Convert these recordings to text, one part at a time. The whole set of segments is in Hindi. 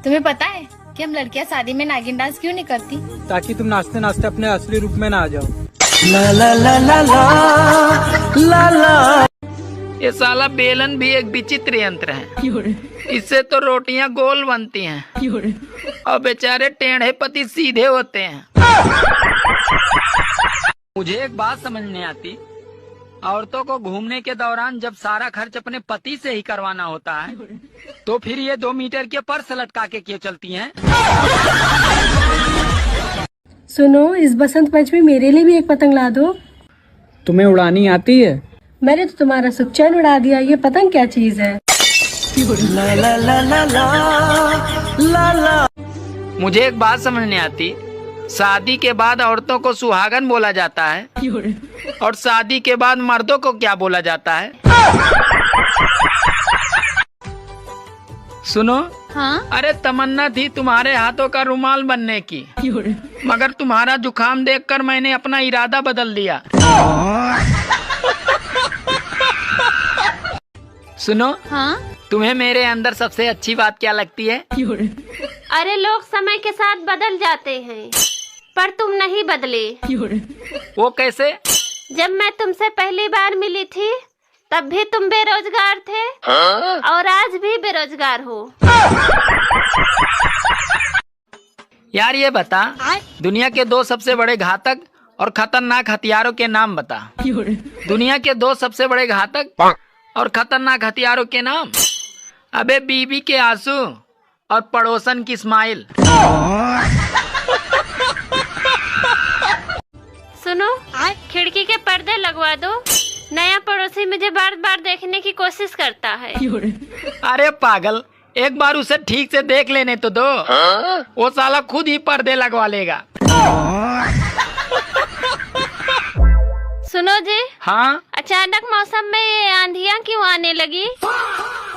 तुम्हें पता है कि हम लड़कियां शादी में नागिन डांस क्यों नहीं करती? ताकि तुम नाचते नाचते अपने असली रूप में ना आ जाओ। ला ला ला ला ला ला। ये साला बेलन भी एक विचित्र यंत्र है। इससे तो रोटियां गोल बनती हैं और बेचारे टेढ़े पति सीधे होते हैं। मुझे एक बात समझ नहीं आती, औरतों को घूमने के दौरान जब सारा खर्च अपने पति से ही करवाना होता है, तो फिर ये 2 मीटर के पर्स लटका के क्यों चलती हैं? सुनो, इस बसंत पंचमी मेरे लिए भी एक पतंग ला दो। तुम्हें उड़ानी आती है? मैंने तो तुम्हारा सुख चैन उड़ा दिया। ये पतंग क्या चीज है? ला ला ला ला ला ला ला। मुझे एक बात समझ नहीं आती, शादी के बाद औरतों को सुहागन बोला जाता है और शादी के बाद मर्दों को क्या बोला जाता है? सुनो। हाँ? अरे तमन्ना थी तुम्हारे हाथों का रुमाल बनने की, मगर तुम्हारा जुकाम देखकर मैंने अपना इरादा बदल दिया। सुनो। हाँ? तुम्हें मेरे अंदर सबसे अच्छी बात क्या लगती है? अरे लोग समय के साथ बदल जाते हैं, पर तुम नहीं बदले। वो कैसे? जब मैं तुमसे पहली बार मिली थी तब भी तुम बेरोजगार थे और आज भी बेरोजगार हो। यार ये बता, दुनिया के 2 सबसे बड़े घातक और खतरनाक हथियारों के नाम बता। दुनिया के 2 सबसे बड़े घातक और खतरनाक हथियारों के नाम। अबे बीबी के आंसू और पड़ोसन की स्माइल। सुनो, खिड़की के पर्दे लगवा दो। नया पड़ोसी मुझे बार बार देखने की कोशिश करता है। अरे पागल, एक बार उसे ठीक से देख लेने तो दो। वो साला खुद ही पर्दे लगवा लेगा। सुनो जी। हाँ? अचानक मौसम में ये आंधियाँ क्यों आने लगी?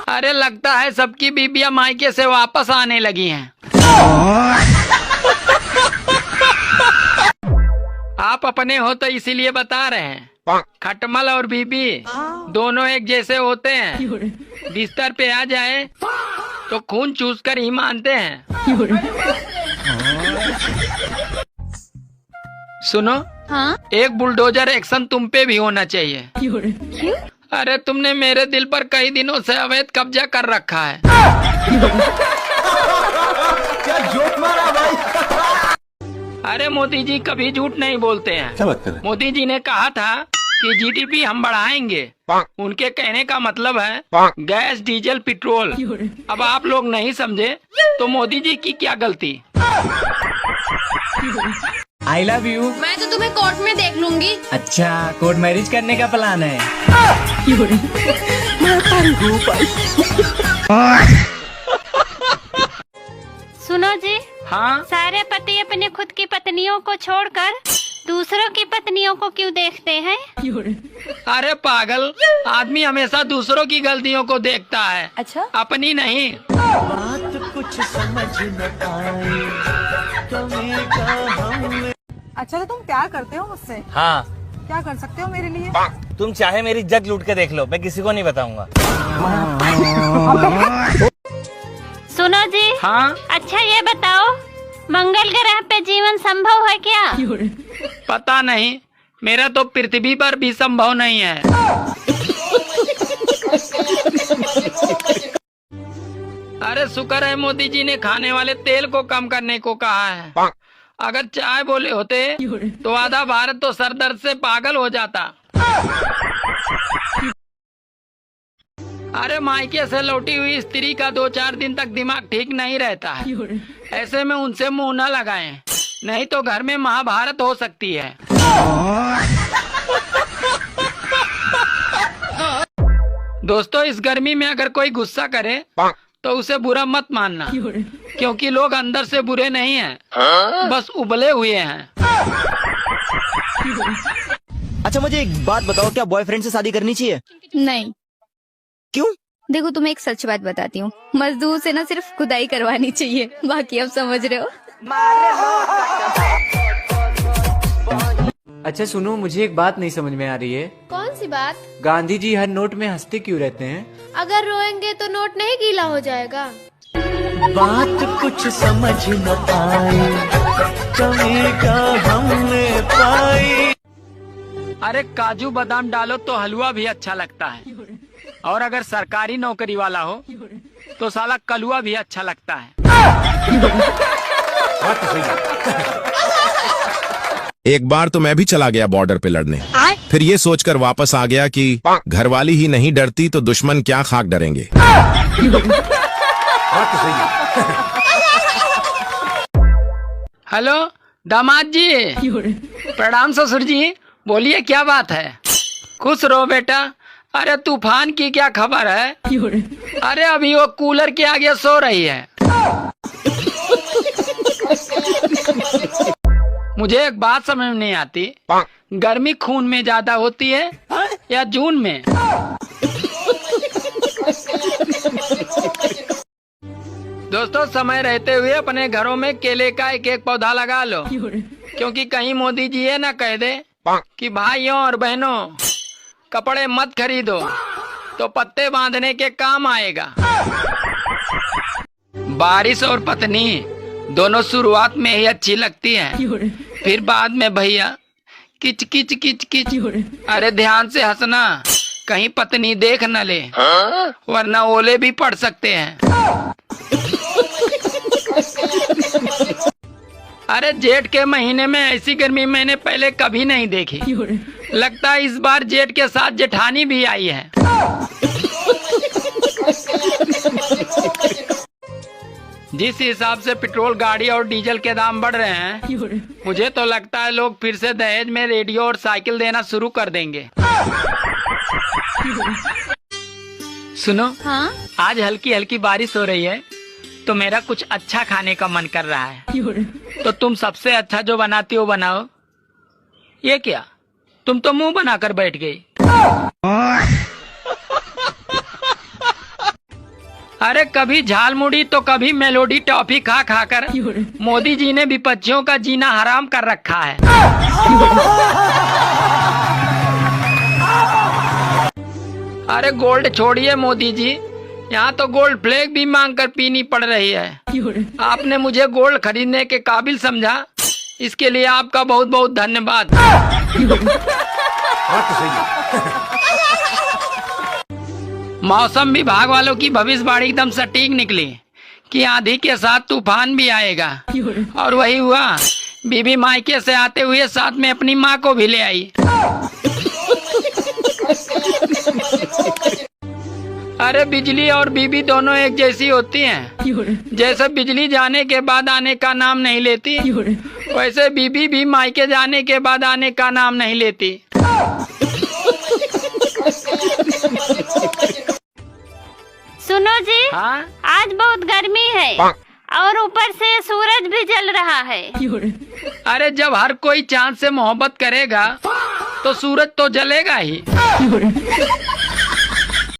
अरे लगता है सबकी बीबियां मायके से वापस आने लगी हैं। आप अपने हो तो इसीलिए बता रहे हैं। खटमल और बीबी दोनों एक जैसे होते हैं। बिस्तर पे आ जाए तो खून चूस कर ही मानते हैं। सुनो। हाँ? एक बुलडोजर एक्शन तुम पे भी होना चाहिए। क्यों? अरे तुमने मेरे दिल पर कई दिनों से अवैध कब्जा कर रखा है। क्या जोक मारा भाई। अरे मोदी जी कभी झूठ नहीं बोलते हैं। मोदी जी ने कहा था कि जीडीपी हम बढ़ाएंगे। उनके कहने का मतलब है गैस, डीजल, पेट्रोल। अब आप लोग नहीं समझे तो मोदी जी की क्या गलती। I love you. मैं तो तुम्हें कोर्ट में देख लूंगी। अच्छा, कोर्ट मैरिज करने का प्लान है। सुनो जी। हाँ? सारे पति अपनी खुद की पत्नियों को छोड़कर दूसरों की पत्नियों को क्यों देखते हैं? अरे पागल, आदमी हमेशा दूसरों की गलतियों को देखता है। अच्छा? अपनी नहीं। बात कुछ समझ न आई, कभी कहा। अच्छा तो तुम प्यार करते हो मुझसे? हाँ। क्या कर सकते हो मेरे लिए? तुम चाहे मेरी इज्जत लूट के देख लो, मैं किसी को नहीं बताऊंगा। सुनो जी। हाँ? अच्छा ये बताओ, मंगल ग्रह पे जीवन संभव है क्या? पता नहीं, मेरा तो पृथ्वी पर भी संभव नहीं है। अरे शुक्र है मोदी जी ने खाने वाले तेल को कम करने को कहा है। अगर चाय बोले होते तो आधा भारत तो सर दर्द से पागल हो जाता। अरे मायके से लौटी हुई स्त्री का 2-4 दिन तक दिमाग ठीक नहीं रहता है। ऐसे में उनसे मुंह न लगाएं, नहीं तो घर में महाभारत हो सकती है। दोस्तों, इस गर्मी में अगर कोई गुस्सा करे तो उसे बुरा मत मानना, क्योंकि लोग अंदर से बुरे नहीं हैं, बस उबले हुए हैं। अच्छा मुझे एक बात बताओ, क्या बॉयफ्रेंड से शादी करनी चाहिए? नहीं। क्यों? देखो तुम्हें एक सच बात बताती हूँ, मजदूर से ना सिर्फ खुदाई करवानी चाहिए, बाकी आप समझ रहे हो। अच्छा सुनो, मुझे एक बात नहीं समझ में आ रही है। कौन सी बात? गांधी जी हर नोट में हंसते क्यों रहते हैं? अगर रोएंगे तो नोट नहीं गीला हो जाएगा। बात कुछ समझ न आए, कमी का हमने पाई। अरे काजू बादाम डालो तो हलवा भी अच्छा लगता है, और अगर सरकारी नौकरी वाला हो तो साला कलुआ भी अच्छा लगता है। एक बार तो मैं भी चला गया बॉर्डर पे लड़ने, फिर ये सोचकर वापस आ गया कि घरवाली ही नहीं डरती तो दुश्मन क्या खाक डरेंगे। हेलो दामाद जी, प्रणाम ससुर जी, बोलिए क्या बात है। खुश रहो बेटा। अरे तूफान की क्या खबर है। अरे अभी वो कूलर के आगे सो रही है। मुझे एक बात समझ में नहीं आती, गर्मी खून में ज्यादा होती है या जून में। दोस्तों समय रहते हुए अपने घरों में केले का एक एक पौधा लगा लो, क्योंकि कहीं मोदी जी ये ना कह दे कि भाइयों और बहनों कपड़े मत खरीदो, तो पत्ते बांधने के काम आएगा। बारिश और पत्नी दोनों शुरुआत में ही अच्छी लगती हैं, फिर बाद में भैया किच किच किच किच। अरे ध्यान से हंसना, कहीं पत्नी देख न ले, वरना ओले भी पड़ सकते हैं। अरे जेठ के महीने में ऐसी गर्मी मैंने पहले कभी नहीं देखी। लगता है इस बार जेठ के साथ जेठानी भी आई है। जिस हिसाब से पेट्रोल गाड़ी और डीजल के दाम बढ़ रहे हैं, मुझे तो लगता है लोग फिर से दहेज में रेडियो और साइकिल देना शुरू कर देंगे। सुनो, हाँ आज हल्की हल्की बारिश हो रही है, तो मेरा कुछ अच्छा खाने का मन कर रहा है। तो तुम सबसे अच्छा जो बनाती हो बनाओ। ये क्या, तुम तो मुंह बनाकर बैठ गई। अरे कभी झालमुड़ी तो कभी मेलोडी टॉफी खा खाकर मोदी जी ने विपक्षियों का जीना हराम कर रखा है। अरे गोल्ड छोड़िए मोदी जी, यहाँ तो गोल्ड फ्लैग भी मांग कर पीनी पड़ रही है। आपने मुझे गोल्ड खरीदने के काबिल समझा, इसके लिए आपका बहुत बहुत धन्यवाद। मौसम विभाग वालों की भविष्यवाणी एकदम सटीक निकली कि आंधी के साथ तूफान भी आएगा, और वही हुआ। बीबी मायके से आते हुए साथ में अपनी माँ को भी ले आई। अरे बिजली और बीबी दोनों एक जैसी होती हैं। जैसे बिजली जाने के बाद आने का नाम नहीं लेती, वैसे बीबी भी मायके जाने के बाद आने का नाम नहीं लेती। सुनो जी, हाँ आज बहुत गर्मी है और ऊपर से सूरज भी जल रहा है। अरे जब हर कोई चांद से मोहब्बत करेगा तो सूरज तो जलेगा ही।